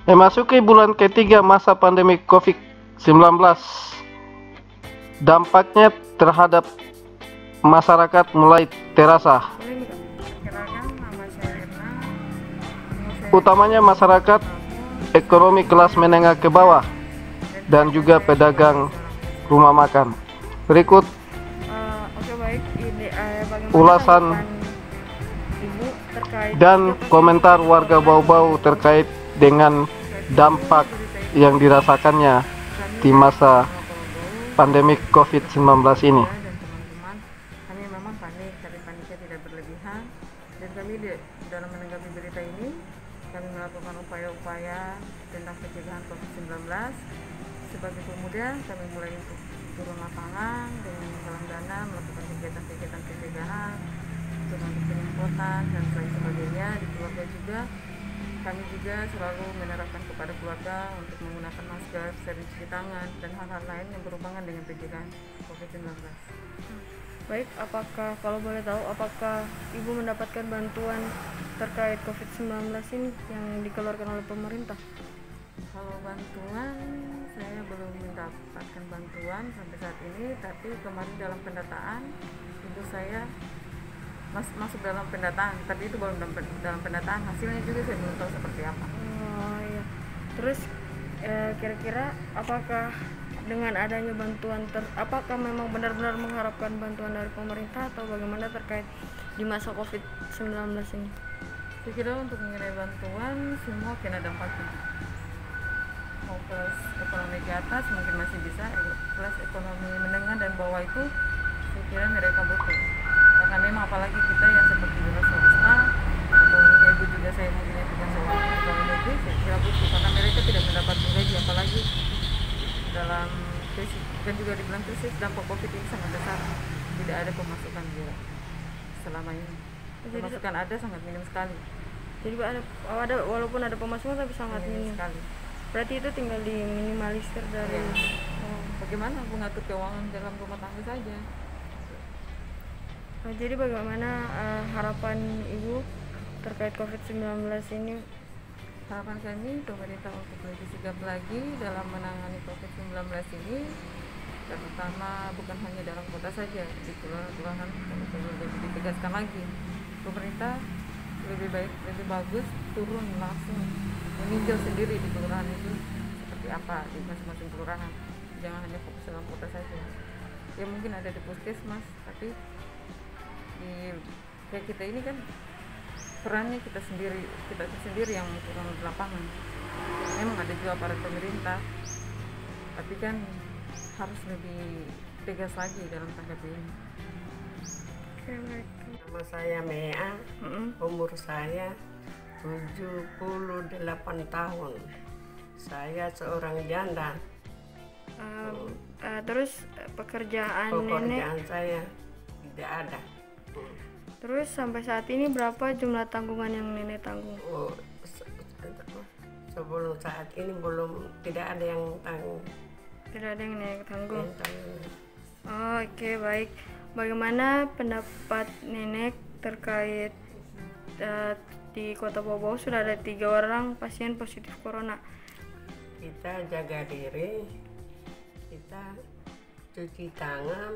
Memasuki bulan ketiga masa pandemi COVID-19, dampaknya terhadap masyarakat mulai terasa, utamanya masyarakat ekonomi kelas menengah ke bawah dan juga pedagang rumah makan. Berikut ulasan dan komentar warga Bau-Bau terkait dengan dampak yang dirasakannya di masa pandemi COVID-19 ini. Teman-teman, kami memang panik, tapi paniknya tidak berlebihan, dan kami dalam menanggapi berita ini, kami melakukan upaya-upaya tentang pencegahan COVID-19. Sebagai pemuda, kami mulai untuk turun lapangan dengan menggalang dana, melakukan kegiatan-kegiatan pencegahan, untuk penyemprotan dan lain sebagainya. Di keluarga juga, kami juga selalu menerapkan kepada keluarga untuk menggunakan masker, sering cuci tangan, dan hal-hal lain yang berhubungan dengan pencegahan COVID-19. Baik, apakah kalau boleh tahu, apakah Ibu mendapatkan bantuan terkait COVID-19 ini yang dikeluarkan oleh pemerintah? Kalau bantuan, saya belum mendapatkan bantuan sampai saat ini, tapi kemarin dalam pendataan, ibu saya masuk dalam pendataan, tapi itu belum dalam pendataan, hasilnya juga saya belum tahu seperti apa. Oh iya. Terus kira-kira apakah dengan adanya bantuan apakah memang benar-benar mengharapkan bantuan dari pemerintah atau bagaimana terkait di masa COVID-19 ini? Saya kira untuk mengenai bantuan semua kena dampaknya. Mau kelas ekonomi ke atas mungkin masih bisa, kelas ekonomi menengah dan bawah itu saya kira mereka butuh. Karena memang apalagi kita yang seperti wira swasta atau ibu juga saya mungkin bukan seorang pegawai negeri, saya kira butuh karena mereka tidak mendapatkan gaji, apalagi dalam krisis dan juga di bulan krisis dampak COVID ini sangat besar, tidak ada pemasukan dia selama ini. Pemasukan ada sangat minim sekali. Jadi ada walaupun ada pemasukan tapi sangat minim sekali. Berarti itu tinggal diminimalisir dari bagaimana mengatur keuangan dalam rumah tangga saja. Jadi bagaimana harapan Ibu terkait COVID-19 ini? Harapan kami pemerintah untuk lebih sigap lagi dalam menangani COVID-19 ini, terutama bukan hanya dalam kota saja, di kelurahan perlu lebih ditegaskan lagi. Pemerintah lebih bagus turun langsung meninjau sendiri di kelurahan itu seperti apa di masing-masing kelurahan, jangan hanya fokus dalam kota saja. Ya mungkin ada di puskesmas, tapi di kayak kita ini kan perannya kita sendiri yang turun di lapangan. Memang ada juga aparat pemerintah, tapi kan harus lebih tegas lagi dalam tanggapi ini. Nama saya Mea, umur saya 78 tahun. Saya seorang janda. Terus pekerjaan saya tidak ada. Terus sampai saat ini berapa jumlah tanggungan yang nenek tanggung? Sebelum saat ini tidak ada yang tanggung. Tidak ada yang nenek tanggung. Oh, oke, baik. Bagaimana pendapat nenek terkait di Kota Bau-Bau sudah ada 3 orang pasien positif corona? Kita jaga diri, kita cuci tangan,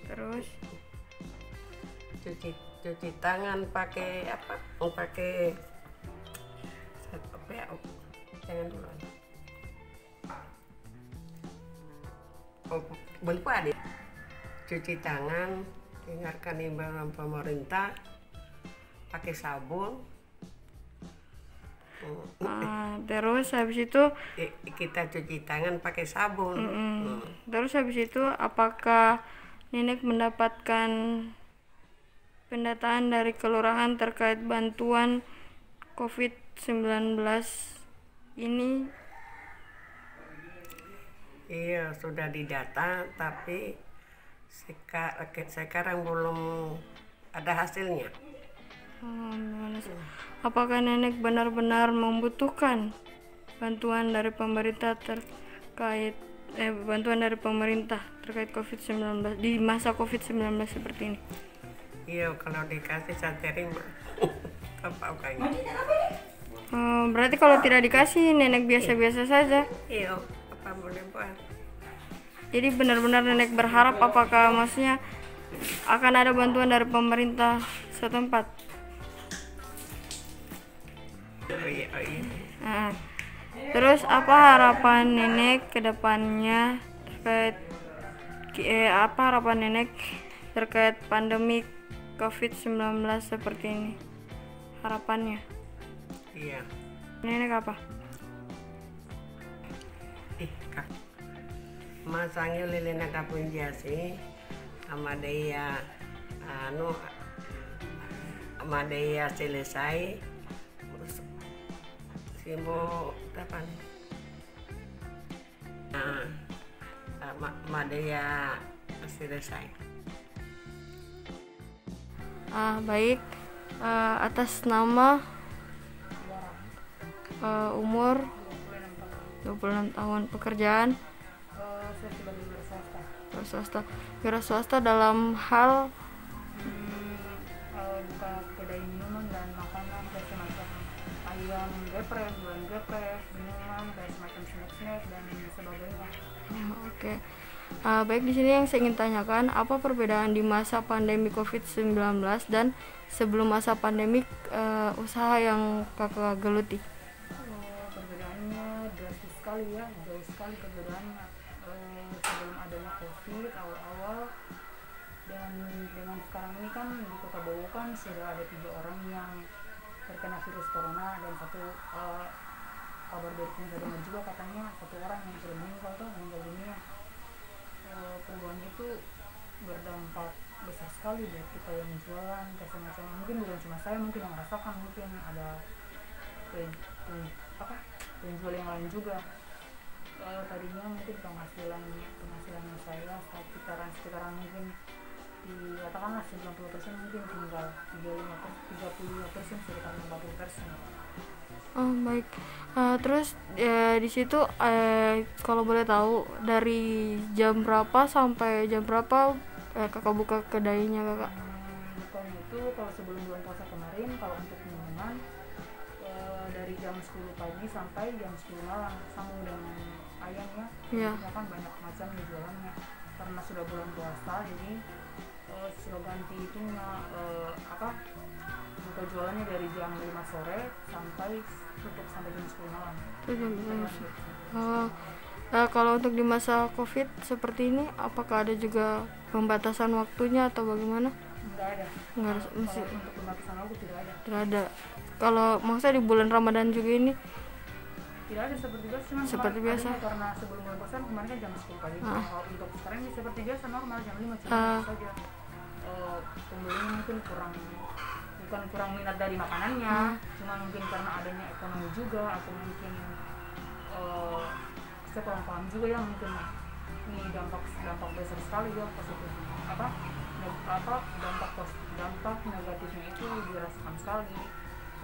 terus cuci tangan pakai apa? Pakai jangan dulu. Boleh deh. Cuci tangan, dengarkan imbauan pemerintah, pakai sabun. Terus habis itu kita cuci tangan pakai sabun. Terus habis itu apakah nenek mendapatkan pendataan dari kelurahan terkait bantuan COVID-19 ini? Iya, sudah didata, tapi sekarang belum ada hasilnya. Apakah nenek benar-benar membutuhkan bantuan dari pemerintah terkait COVID-19 di masa COVID-19 seperti ini? Iya, kalau dikasih saya terima. Apa kayaknya? Berarti kalau tidak dikasih nenek biasa-biasa saja. Iya, apa boleh buat? Jadi benar-benar nenek berharap apakah maksudnya akan ada bantuan dari pemerintah setempat. Oh iya, oh iya. Nah, terus apa harapan nenek ke depannya terkait apa harapan nenek terkait pandemi COVID-19 seperti ini? Harapannya Iya. nenek apa? Kak. Masangnya lilina kapun jasi sama dia sama dia selesai terus simbo apa nih? Sama dia selesai. Baik, atas nama umur 26 tahun, pekerjaan Saya sebagai wira swasta. wira swasta dalam hal Buka kedai minuman dan makanan kayak semacam ayam geprek, bulan geprek, minuman kayak semacam snack dan sebagainya. oke. Baik, di sini yang saya ingin tanyakan, apa perbedaan di masa pandemi COVID-19 dan sebelum masa pandemi usaha yang kakak geluti? Perbedaannya drastis sekali ya, jauh sekali perbedaannya. Sebelum adanya COVID awal-awal dan dengan sekarang ini kan di Kota Bowo kan sudah ada 3 orang yang terkena virus corona dan satu kabar dari pemerintah dengar juga katanya 1 orang yang sudah meninggal dunia. Perubahan itu berdampak besar sekali buat kita yang jualan kayak semacam, mungkin bukan cuma saya mungkin yang merasakan, mungkin ada penjual yang lain juga. Tadinya mungkin penghasilan saya sekitaran mungkin dikatakanlah 90% mungkin tinggal 35% sekitar 40%. Baik. Terus di situ kalau boleh tahu dari jam berapa sampai jam berapa kakak buka kedainya kakak? Bukanya itu kalau sebelum bulan puasa kemarin, kalau untuk minuman dari jam 10 pagi sampai jam 10 malam, sama dengan ayamnya. Iya. Kan banyak macam jualannya karena sudah bulan puasa, jadi sudah ganti itunya buka jualannya dari jam 5 sore sampai tutup sampai jam 10 malam. Kalau untuk di masa COVID seperti ini, apakah ada juga pembatasan waktunya atau bagaimana? Enggak ada. Masih Kalau untuk pembatasan waktu tidak ada. tidak ada. Kalau maksudnya di bulan Ramadan juga ini Tidak ada seperti biasa, cuma seperti biasa. karena sebelum bulan puasa kemarin kan jam 10 pagi. Kalau untuk sekarang ini seperti biasa normal jam 5 cuma saja pembelinya mungkin bukan kurang minat dari makanannya, cuma mungkin karena adanya ekonomi juga atau mungkin saya kurang paham juga ya, mungkin ini dampak besar sekali ya positif dampak negatifnya itu dirasakan sekali,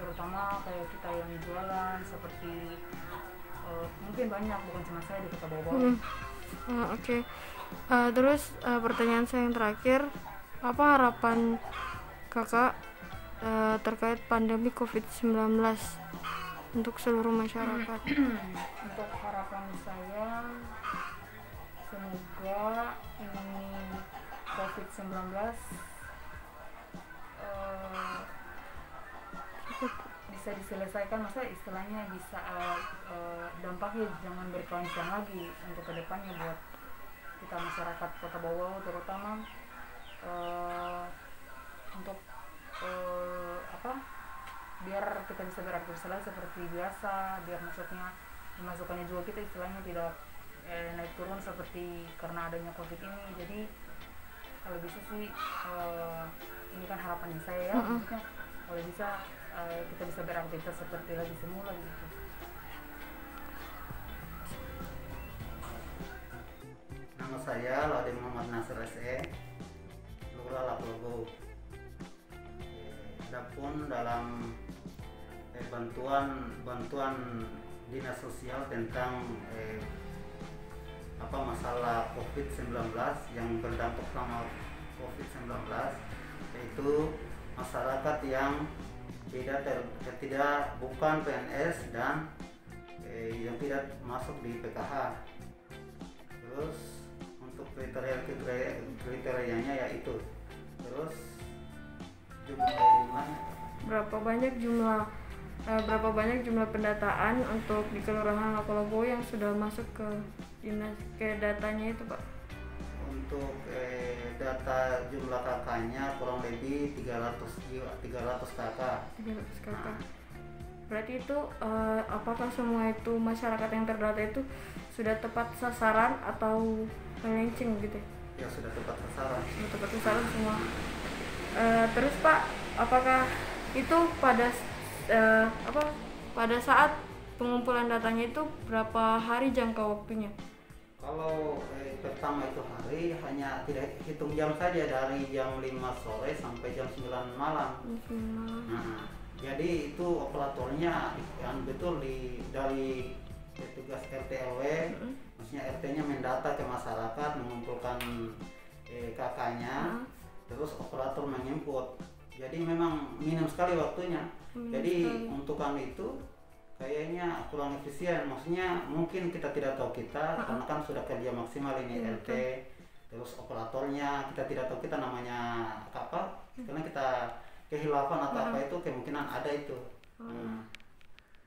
terutama kayak kita yang jualan seperti mungkin banyak, bukan cuma saya di Kota Bowo. Oke. Terus pertanyaan saya yang terakhir, apa harapan kakak terkait pandemi COVID-19 untuk seluruh masyarakat? Untuk harapan saya, semoga ini COVID-19 bisa diselesaikan, maksudnya istilahnya bisa dampaknya jangan berkelanjutan lagi untuk kedepannya buat kita masyarakat Kota Bowo, terutama untuk biar kita bisa beraktivitas lagi seperti biasa, biar maksudnya pemasukannya juga kita istilahnya tidak naik turun seperti karena adanya COVID ini. Jadi kalau bisa sih ini kan harapan saya ya, maksudnya kalau bisa kita bisa beraktivitas seperti lagi semula gitu. Nama saya Laude Muhammad Nasir SE, Lurah Lapogo. Adapun dalam bantuan dinas sosial tentang masalah COVID-19 yang berdampak sama COVID-19, yaitu masyarakat yang bukan PNS dan yang tidak masuk di PKH. Terus untuk kriterianya yaitu, terus jumlahnya Berapa banyak jumlah pendataan untuk di Kelurahan Lapo-Lapo yang sudah masuk ke dinas datanya itu, Pak? untuk data jumlah kakaknya kurang lebih 300 kakak. 300 kakak. Berarti itu apakah semua itu masyarakat yang terdata itu sudah tepat sasaran atau melenceng gitu? Ya sudah tepat sasaran. Sudah tepat sasaran semua. Terus Pak, apakah itu pada saat pengumpulan datanya itu berapa hari jangka waktunya? Kalau pertama itu hari hanya tidak hitung jam saja, dari jam 5 sore sampai jam 9 malam. Nah, jadi itu operatornya yang betul dari petugas RT RW, maksudnya RT-nya mendata ke masyarakat, mengumpulkan kakaknya, terus operator menginput. Jadi memang minim sekali waktunya. Jadi untuk itu kayaknya kurang efisien, maksudnya mungkin kita tidak tahu karena kan sudah kerja maksimal ini RT, terus operatornya kita tidak tahu namanya apa, karena kita kehilafan atau apa itu kemungkinan ada itu.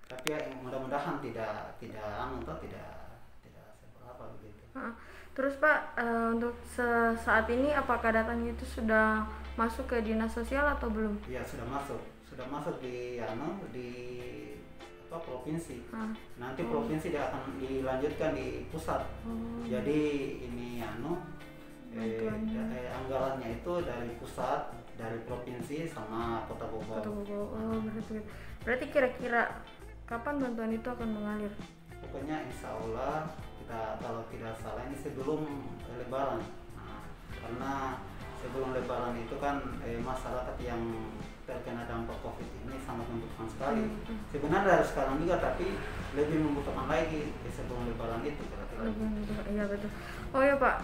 Tapi ya, mudah-mudahan tidak seberapa begitu. Terus Pak, untuk saat ini apakah datanya itu sudah masuk ke dinas sosial atau belum? Iya, sudah masuk di provinsi. Nanti provinsi dia akan dilanjutkan di pusat. Jadi ini anggarannya itu dari pusat, dari provinsi sama Kota Bogor. Berarti kira-kira kapan bantuan itu akan mengalir? Pokoknya insya Allah kita, kalau tidak salah ini sebelum Lebaran. Karena sebelum Lebaran itu kan masyarakat yang terkena dampak COVID ini sangat membutuhkan sekali. Sebenarnya dari sekarang juga, tapi lebih membutuhkan lagi sebelum Lebaran itu. Iya betul. Oh ya Pak,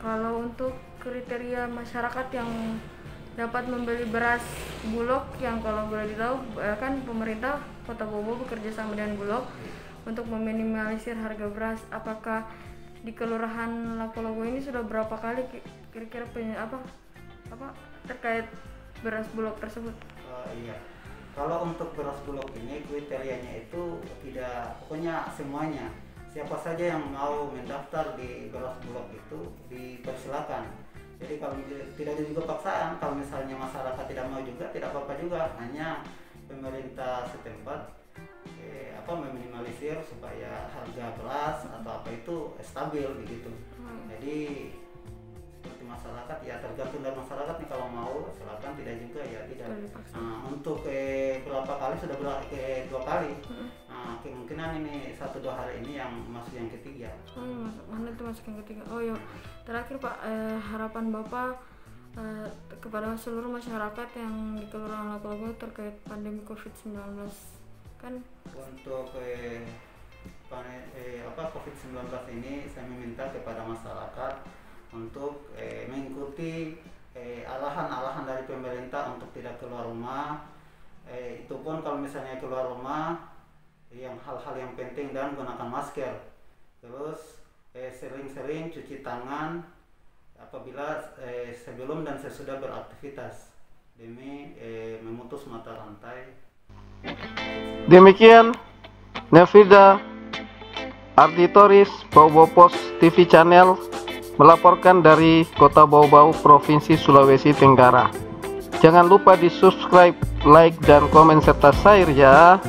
kalau untuk kriteria masyarakat yang dapat membeli beras Bulog, yang kalau boleh ditahu kan pemerintah Kota Bogor bekerja sama dengan Bulog untuk meminimalisir harga beras. Apakah di Kelurahan Lapo-Lapo ini sudah berapa kali kira-kira terkait beras Bulog tersebut? Iya, kalau untuk beras Bulog ini kriterianya itu tidak, pokoknya semuanya, siapa saja yang mau mendaftar di beras Bulog itu dipersilakan. Jadi kalau tidak ada juga paksaan, kalau misalnya masyarakat tidak mau juga tidak apa-apa juga, hanya pemerintah setempat meminimalisir supaya harga beras atau apa itu stabil begitu. Jadi seperti masyarakat ya tergantung dari masyarakat nih, kalau mau silakan, tidak juga ya tidak. Untuk berapa kali sudah dua kali. Kemungkinan ini 1-2 hari ini yang masuk yang ketiga. Mana itu masuk yang ketiga? Oh ya, terakhir Pak, harapan Bapak kepada seluruh masyarakat yang di Kelurahan Lapo-Lapo terkait pandemi COVID-19 kan? Untuk COVID-19 ini saya meminta kepada masyarakat untuk mengikuti arahan-arahan dari pemerintah untuk tidak keluar rumah. Itu pun kalau misalnya keluar rumah, yang hal-hal yang penting, dan gunakan masker. Terus sering-sering cuci tangan apabila sebelum dan sesudah beraktivitas demi memutus mata rantai. Demikian Nevida Arditoris, Baobau Post TV Channel melaporkan dari Kota Baobau, Provinsi Sulawesi Tenggara. Jangan lupa di subscribe, like, dan komen serta share ya.